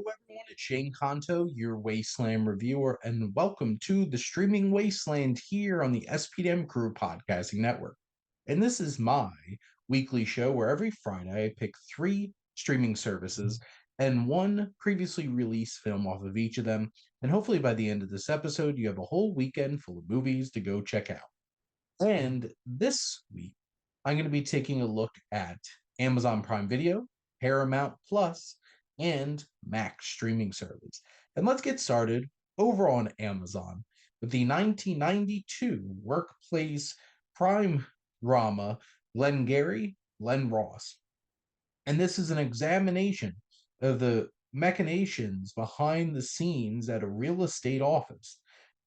everyone, it's Shane Conto, your Wasteland reviewer, and welcome to the Streaming Wasteland here on the SPDM Crew Podcasting Network. And this is my weekly show where every Friday I pick three streaming services and one previously released film off of each of them. And hopefully by the end of this episode, you have a whole weekend full of movies to go check out. And this week, I'm going to be taking a look at Amazon Prime Video, Paramount Plus, and Max streaming service. And let's get started over on Amazon with the 1992 workplace crime drama Glengarry, Glen Ross. And this is an examination of the machinations behind the scenes at a real estate office.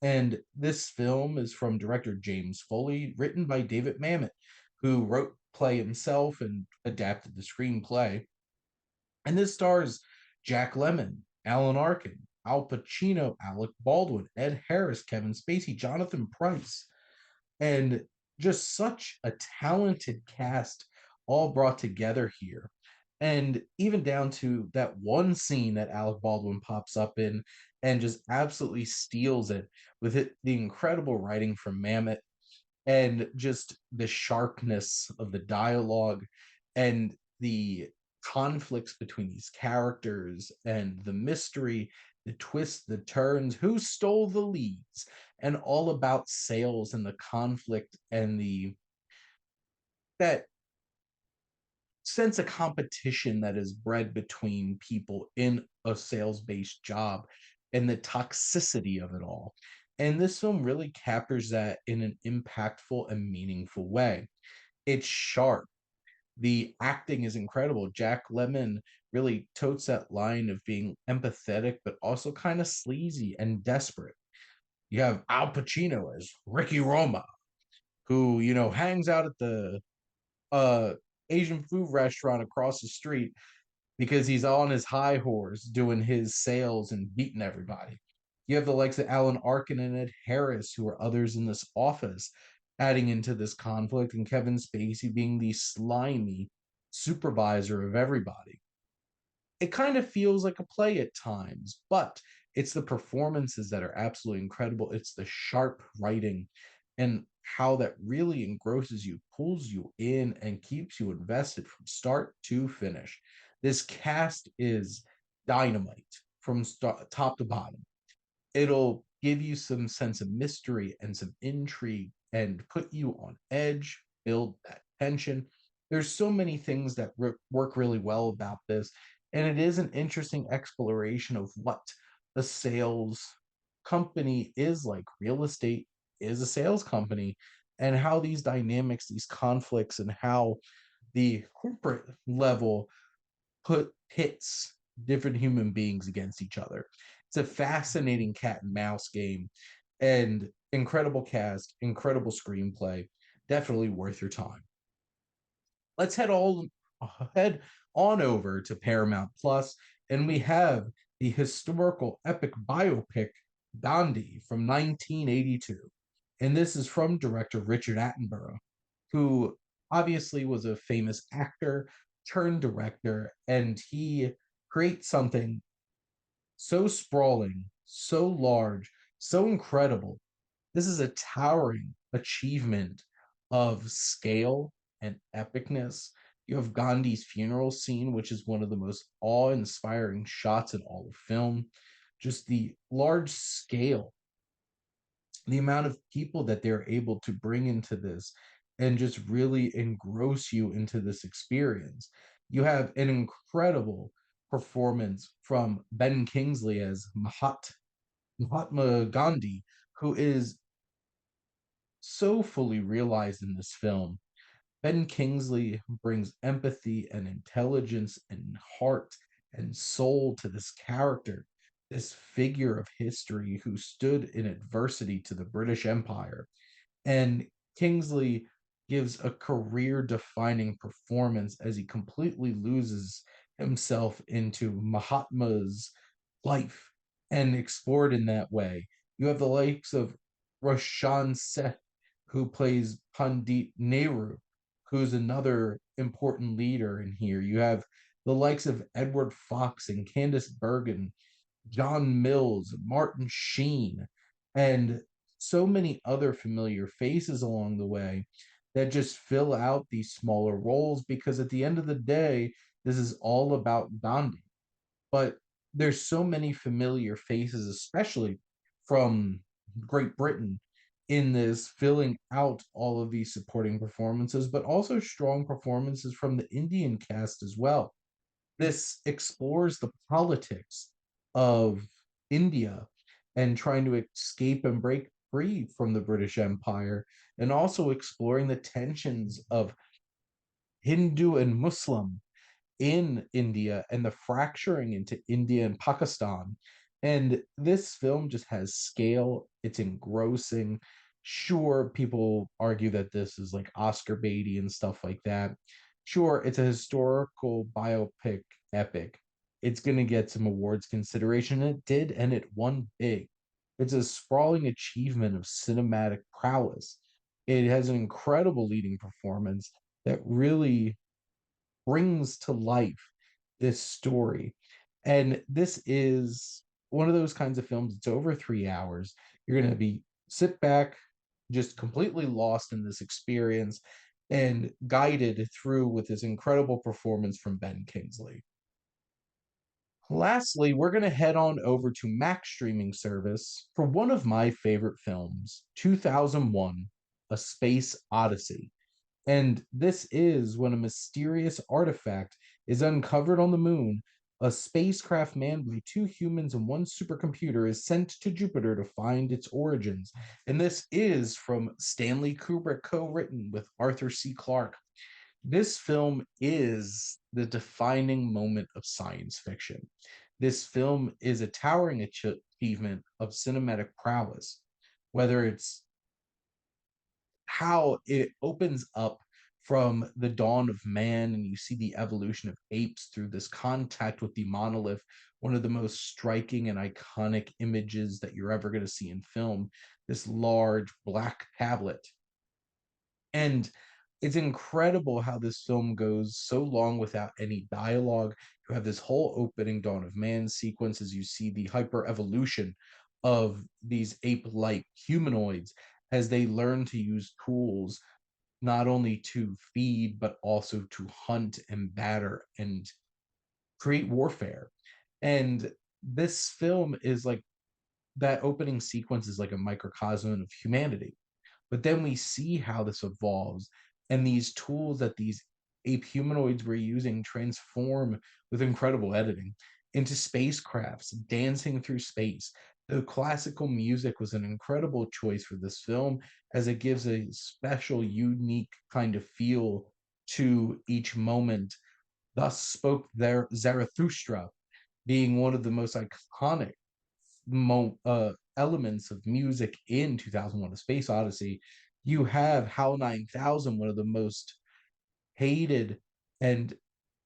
And this film is from director James Foley, written by David Mamet, who wrote play himself and adapted the screenplay. And this stars Jack Lemmon, Alan Arkin, Al Pacino, Alec Baldwin, Ed Harris, Kevin Spacey, Jonathan Pryce, and just such a talented cast all brought together here. And even down to that one scene that Alec Baldwin pops up in and just absolutely steals it with the incredible writing from Mamet and just the sharpness of the dialogue and the conflicts between these characters and the mystery, the twists, the turns, who stole the leads, and all about sales and the conflict and the that sense of competition that is bred between people in a sales-based job and the toxicity of it all. And this film really captures that in an impactful and meaningful way. It's sharp. The acting is incredible. Jack Lemmon really totes that line of being empathetic, but also kind of sleazy and desperate. You have Al Pacino as Ricky Roma, who, hangs out at the uh, Asian food restaurant across the street because he's on his high horse doing his sales and beating everybody. You have the likes of Alan Arkin and Ed Harris, who are others in this office, adding into this conflict, and Kevin Spacey being the slimy supervisor of everybody. It kind of feels like a play at times, but it's the performances that are absolutely incredible. It's the sharp writing and how that really engrosses you, pulls you in, and keeps you invested from start to finish. This cast is dynamite from top to bottom. It'll give you some sense of mystery and some intrigue and put you on edge, build that tension. There's so many things that work really well about this. And it is an interesting exploration of what a sales company is like. Real estate is a sales company, and how these dynamics, these conflicts, and how the corporate level pits different human beings against each other. It's a fascinating cat and mouse game, and incredible cast, incredible screenplay. Definitely worth your time. Let's head on over to Paramount Plus, and we have the historical epic biopic Gandhi from 1982. And this is from director Richard Attenborough, who obviously was a famous actor turned director, and he creates something so sprawling, so large, so incredible. This is a towering achievement of scale and epicness. You have Gandhi's funeral scene, which is one of the most awe inspiring shots in all of film. Just the large scale, the amount of people that they're able to bring into this and just really engross you into this experience. You have an incredible performance from Ben Kingsley as Mahatma Gandhi, who is so fully realized in this film. Ben Kingsley brings empathy and intelligence and heart and soul to this character, this figure of history who stood in adversity to the British Empire. And Kingsley gives a career defining performance as he completely loses himself into Mahatma's life and explored in that way. You have the likes of Roshan Seth, who plays Pandit Nehru, who's another important leader in here. You have the likes of Edward Fox and Candice Bergen, John Mills, Martin Sheen, and so many other familiar faces along the way that just fill out these smaller roles because at the end of the day, this is all about Gandhi. But there's so many familiar faces, especially from Great Britain, in this filling out all of these supporting performances, but also strong performances from the Indian cast as well. This explores the politics of India and trying to escape and break free from the British Empire, and also exploring the tensions of Hindu and Muslim in India and the fracturing into India and Pakistan. And this film just has scale, it's engrossing. Sure, people argue that this is like Oscar baity and stuff like that. Sure, it's a historical biopic epic. It's going to get some awards consideration. And it did, and it won big. It's a sprawling achievement of cinematic prowess. It has an incredible leading performance that really brings to life this story. And this is one of those kinds of films. It's over 3 hours. You're going to be sit back, just completely lost in this experience and guided through with this incredible performance from Ben Kingsley. Lastly, we're going to head on over to Max streaming service for one of my favorite films, 2001, A Space Odyssey. And this is when a mysterious artifact is uncovered on the moon. A spacecraft manned by two humans and one supercomputer is sent to Jupiter to find its origins. And this is from Stanley Kubrick, co written with Arthur C. Clarke. This film is the defining moment of science fiction. This film is a towering achievement of cinematic prowess, whether it's how it opens up from the dawn of man and you see the evolution of apes through this contact with the monolith, one of the most striking and iconic images that you're ever going to see in film, this large black tablet. And it's incredible how this film goes so long without any dialogue. You have this whole opening dawn of man sequence as you see the hyper evolution of these ape like humanoids as they learn to use tools not only to feed, but also to hunt and batter and create warfare. And this film is like that opening sequence is like a microcosm of humanity. But then we see how this evolves, and these tools that these ape humanoids were using transform with incredible editing into spacecrafts dancing through space. The classical music was an incredible choice for this film as it gives a special, unique kind of feel to each moment. Thus spoke there Zarathustra, being one of the most iconic elements of music in 2001 A Space Odyssey. You have HAL 9000, one of the most hated and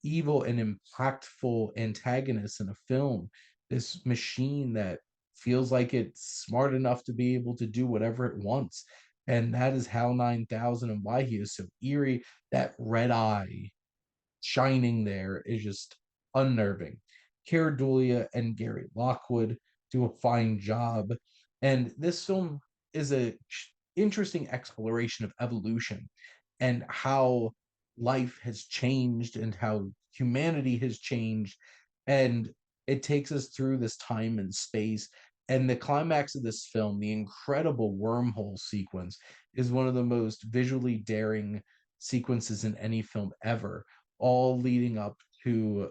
evil and impactful antagonists in a film. This machine that feels like it's smart enough to be able to do whatever it wants. And that is HAL 9000 and why he is so eerie. That red eye shining there is just unnerving. Cara Dulia and Gary Lockwood do a fine job. And this film is a interesting exploration of evolution and how life has changed and how humanity has changed. And it takes us through this time and space. And the climax of this film, the incredible wormhole sequence, is one of the most visually daring sequences in any film ever, all leading up to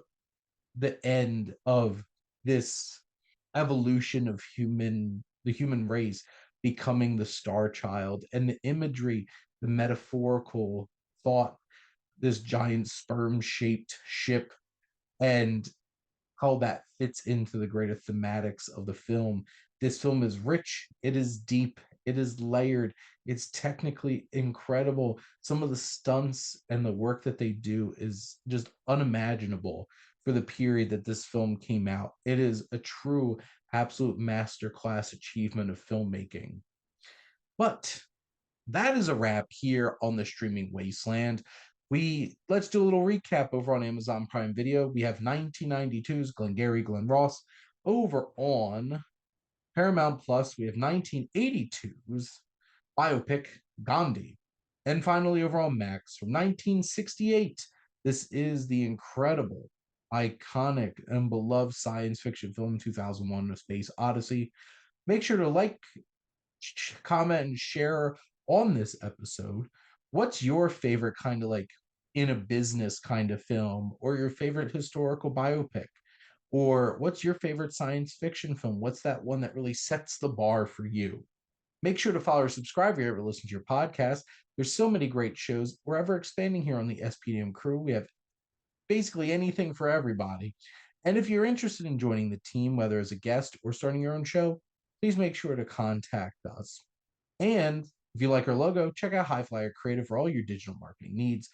the end of this evolution of the human race becoming the star child, and the imagery, the metaphorical thought, this giant sperm shaped ship, and how that fits into the greater thematics of the film. This film is rich, it is deep, it is layered, it's technically incredible. Some of the stunts and the work that they do is just unimaginable for the period that this film came out. It is a true, absolute masterclass achievement of filmmaking. But that is a wrap here on the Streaming Wasteland. Let's do a little recap over on Amazon Prime Video. We have 1992's Glengarry Glen Ross. Over on Paramount Plus, we have 1982's biopic Gandhi. And finally, over on Max from 1968, this is the incredible, iconic, and beloved science fiction film 2001: A Space Odyssey. Make sure to like, comment, and share on this episode. What's your favorite kind of like in a business kind of film, or your favorite historical biopic? Or what's your favorite science fiction film? What's that one that really sets the bar for you? Make sure to follow or subscribe if you ever listen to your podcast. There's so many great shows. We're ever expanding here on the SPDM crew. We have basically anything for everybody. And if you're interested in joining the team, whether as a guest or starting your own show, please make sure to contact us. And if you like our logo, check out HiFlyer Creative for all your digital marketing needs.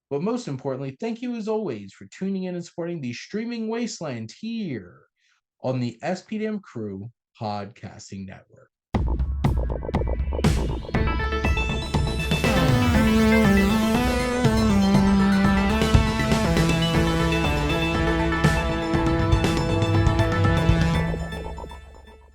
But most importantly, thank you as always for tuning in and supporting the Streaming Wasteland here on the SPDM Crew Podcasting Network.